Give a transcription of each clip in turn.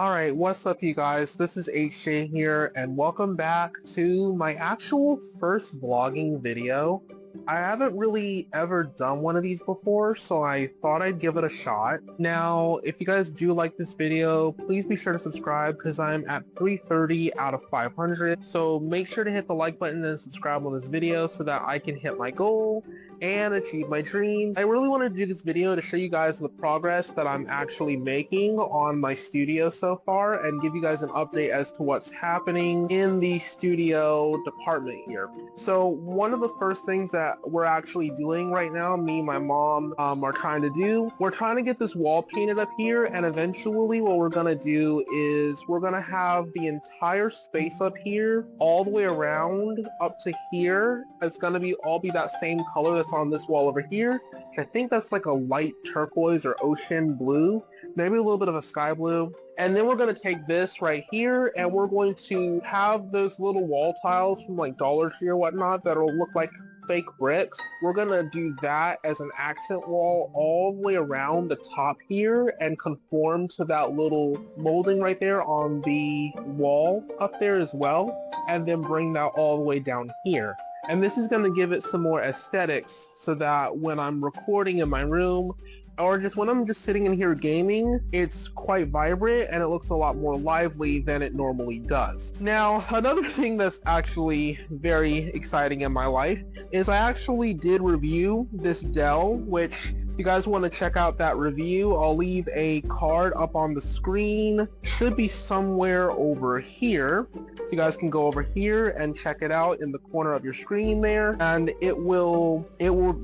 Alright, what's up you guys? This is HJ here, and welcome back to my actual first vlogging video. I haven't really ever done one of these before, so I thought I'd give it a shot. Now, if you guys do like this video, please be sure to subscribe because I'm at 330 out of 500. So make sure to hit the like button and subscribe on this video so that I can hit my goal and achieve my dreams. I really want to do this video to show you guys the progress that I'm actually making on my studio so far and give you guys an update as to what's happening in the studio department here. So one of the first things that we're actually doing right now, me and my mom are trying to do, we're trying to get this wall painted up here, and eventually what we're gonna do is we're gonna have the entire space up here all the way around up to here. It's gonna all be that same color that's on this wall over here. I think that's like a light turquoise or ocean blue, maybe a little bit of a sky blue. And then we're going to take this right here and we're going to have those little wall tiles from like Dollar Tree or whatnot that'll look like fake bricks. We're going to do that as an accent wall all the way around the top here and conform to that little molding right there on the wall up there as well, and then bring that all the way down here. And this is going to give it some more aesthetics so that when I'm recording in my room or just when I'm just sitting in here gaming, it's quite vibrant and it looks a lot more lively than it normally does. Now, another thing that's actually very exciting in my life is I actually did review this Dell, which if you guys want to check out that review, I'll leave a card up on the screen. Should be somewhere over here. So you guys can go over here and check it out in the corner of your screen there, and it will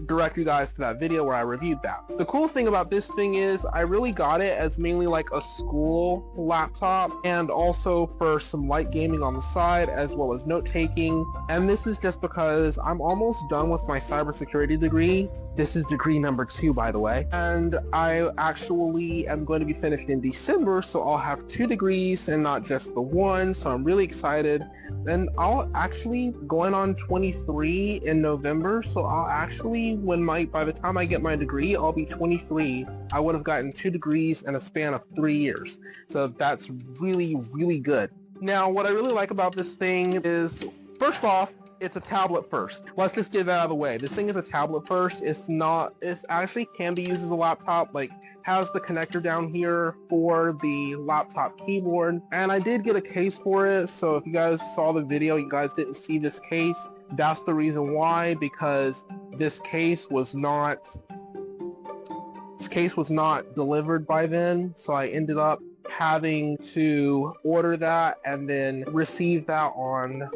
direct you guys to that video where I reviewed that. The cool thing about this thing is I really got it as mainly like a school laptop and also for some light gaming on the side as well as note taking. And this is just because I'm almost done with my cybersecurity degree. This is degree number 2, by the way, and I actually am going to be finished in December, so I'll have 2 degrees and not just the one, so I'm really excited. And I'll actually going on 23 in November, so I'll actually, by the time I get my degree, I'll be 23. I would have gotten 2 degrees in a span of 3 years, so that's really, really good. Now, what I really like about this thing is, first off, it's a tablet first. Let's just get that out of the way. This thing is a tablet first. It actually can be used as a laptop, like has the connector down here for the laptop keyboard. And I did get a case for it, so if you guys saw the video, you guys didn't see this case. That's the reason why, because this case was not delivered by then, so I ended up having to order that and then receive that on,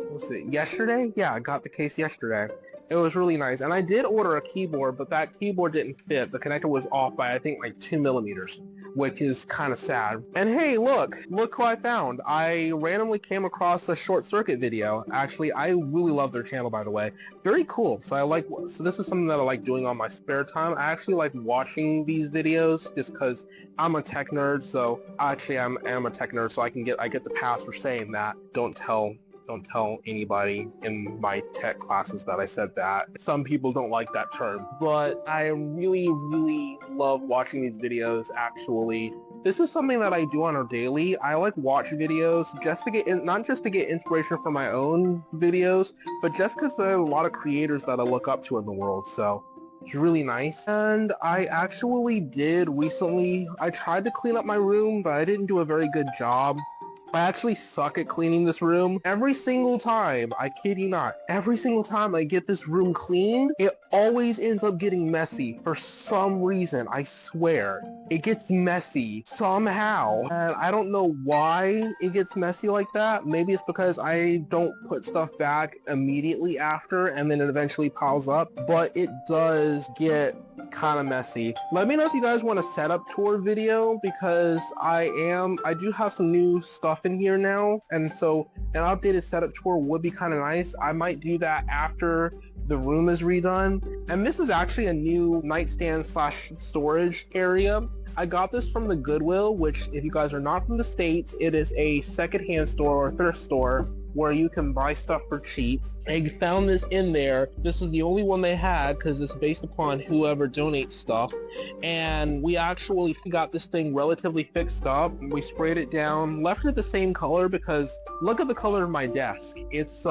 yesterday? Yeah, I got the case yesterday. It was really nice. And I did order a keyboard, but that keyboard didn't fit. The connector was off by, I think, like 2 millimeters, which is kind of sad. And hey, look who I found. I randomly came across a Short Circuit video. Actually, I really love their channel, by the way. Very cool. So this is something that I like doing on my spare time. I actually like watching these videos just because I'm a tech nerd. So actually, I'm a tech nerd, so I get the pass for saying that. Don't tell anybody in my tech classes that I said that. Some people don't like that term, but I really, really love watching these videos, actually. This is something that I do on a daily. I like watch videos just to get not just to get inspiration for my own videos, but just because there are a lot of creators that I look up to in the world, so it's really nice. And I actually did recently, I tried to clean up my room, but I didn't do a very good job. I actually suck at cleaning this room. Every single time, I kid you not, every single time I get this room cleaned, it always ends up getting messy for some reason. I swear. It gets messy somehow. And I don't know why it gets messy like that. Maybe it's because I don't put stuff back immediately after and then it eventually piles up. But it does get kind of messy. Let me know if you guys want a setup tour video, because I do have some new stuff in here now, and so an updated setup tour would be kind of nice. I might do that after the room is redone. And this is actually a new nightstand / storage area. I got this from the Goodwill, which if you guys are not from the States, it is a secondhand store or thrift store where you can buy stuff for cheap. I found this in there. This was the only one they had because it's based upon whoever donates stuff. And we actually got this thing relatively fixed up. We sprayed it down, left it the same color because look at the color of my desk. It's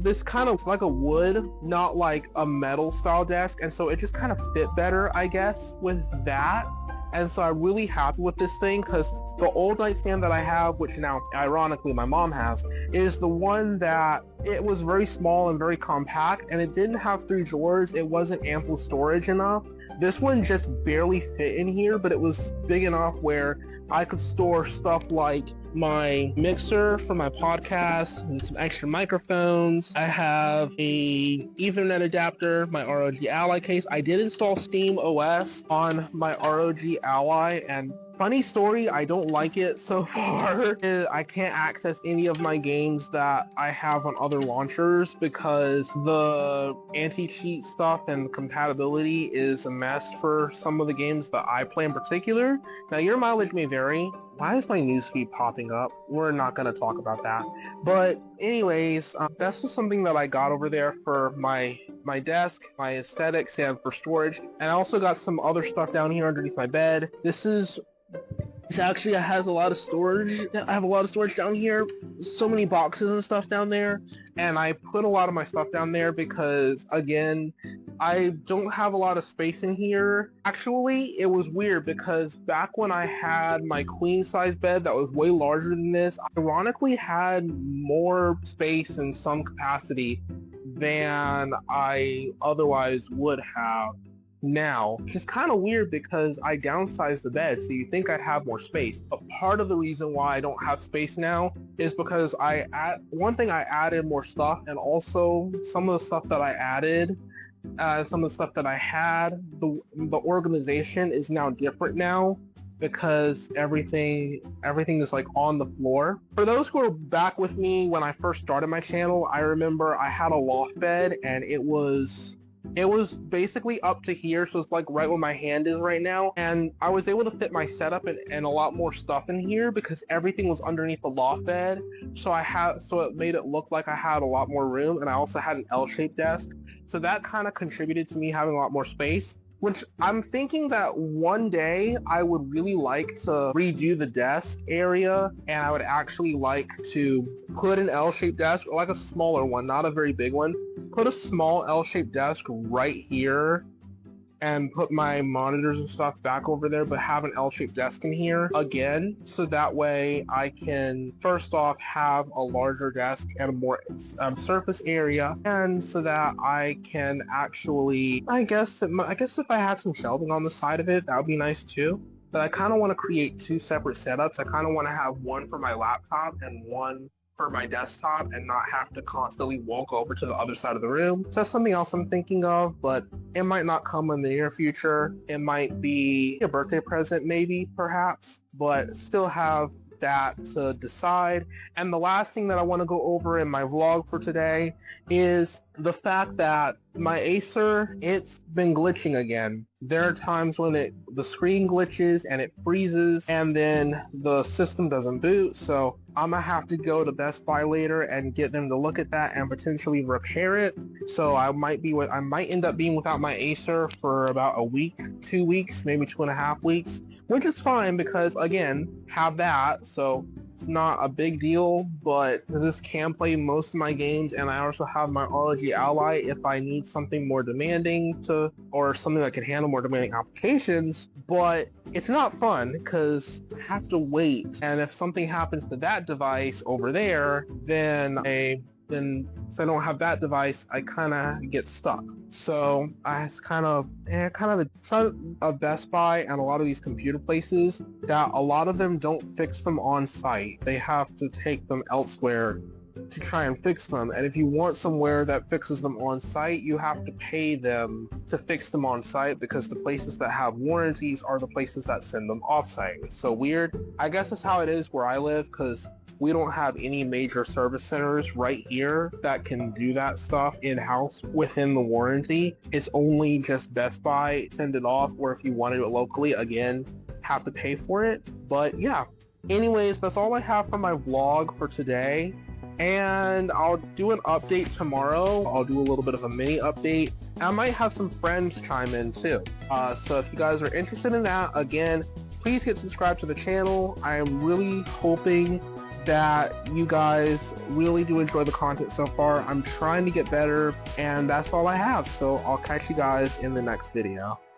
this kind of like a wood, not like a metal style desk, and so it just kind of fit better, I guess, with that. And so I'm really happy with this thing because the old nightstand that I have, which now ironically my mom has, is the one that it was very small and very compact, and it didn't have 3 drawers. It wasn't ample storage enough. This one just barely fit in here, but it was big enough where I could store stuff like my mixer for my podcast and some extra microphones. I have a Ethernet adapter, my ROG Ally case. I did install Steam OS on my ROG Ally, and funny story, I don't like it so far. I can't access any of my games that I have on other launchers because the anti-cheat stuff and compatibility is a mess for some of the games that I play in particular. Now, your mileage may vary. Why is my newsfeed popping up? We're not going to talk about that. But anyways, that's just something that I got over there for my desk, my aesthetics, and for storage. And I also got some other stuff down here underneath my bed. This actually has a lot of storage. I have a lot of storage down here. So many boxes and stuff down there. And I put a lot of my stuff down there because, again, I don't have a lot of space in here. Actually, it was weird because back when I had my queen size bed that was way larger than this, I ironically had more space in some capacity than I otherwise would have now. It's kind of weird because I downsized the bed, so you think I'd have more space. But part of the reason why I don't have space now is because I added more stuff, and also some of the stuff that I added, some of the stuff that I had, the organization is now different now because everything is like on the floor. For those who are back with me when I first started my channel, I remember I had a loft bed and it was basically up to here, so it's like right where my hand is right now, and I was able to fit my setup and a lot more stuff in here because everything was underneath the loft bed, so it made it look like I had a lot more room, and I also had an L-shaped desk, so that kind of contributed to me having a lot more space. Which I'm thinking that one day I would really like to redo the desk area, and I would actually like to put an L-shaped desk, or like a smaller one, not a very big one. Put a small L-shaped desk right here and put my monitors and stuff back over there, but have an L-shaped desk in here again, so that way I can first off have a larger desk and a more surface area, and so that I can actually, I guess if I had some shelving on the side of it, that would be nice too. But I kind of want to create 2 separate setups. I kind of want to have one for my laptop and one for my desktop and not have to constantly walk over to the other side of the room. So that's something else I'm thinking of, but it might not come in the near future. It might be a birthday present, maybe, perhaps, but still have that to decide. And the last thing that I want to go over in my vlog for today is the fact that my Acer, it's been glitching again. There are times when the screen glitches and it freezes and then the system doesn't boot, so I'm gonna have to go to Best Buy later and get them to look at that and potentially repair it. So I might end up being without my Acer for about a week, 2 weeks, maybe 2.5 weeks, which is fine because, again, have that, so it's not a big deal, but this can play most of my games, and I also have my ROG Ally if I need something more demanding or something that can handle more demanding applications, but it's not fun because I have to wait, and if something happens to that device over there, then if I don't have that device, I kind of get stuck. So it's kind of a Best Buy and a lot of these computer places that a lot of them don't fix them on site. They have to take them elsewhere to try and fix them. And if you want somewhere that fixes them on site, you have to pay them to fix them on site because the places that have warranties are the places that send them off site. It's so weird. I guess that's how it is where I live because we don't have any major service centers right here that can do that stuff in-house within the warranty. It's only just Best Buy, send it off, or if you want to do it locally, again, have to pay for it. But yeah, Anyways, that's all I have for my vlog for today. And I'll do an update tomorrow. I'll do a little bit of a mini update. I might have some friends chime in too. So if you guys are interested in that, again, please get subscribed to the channel. I am really hoping that you guys really do enjoy the content so far. I'm trying to get better, and that's all I have. So I'll catch you guys in the next video.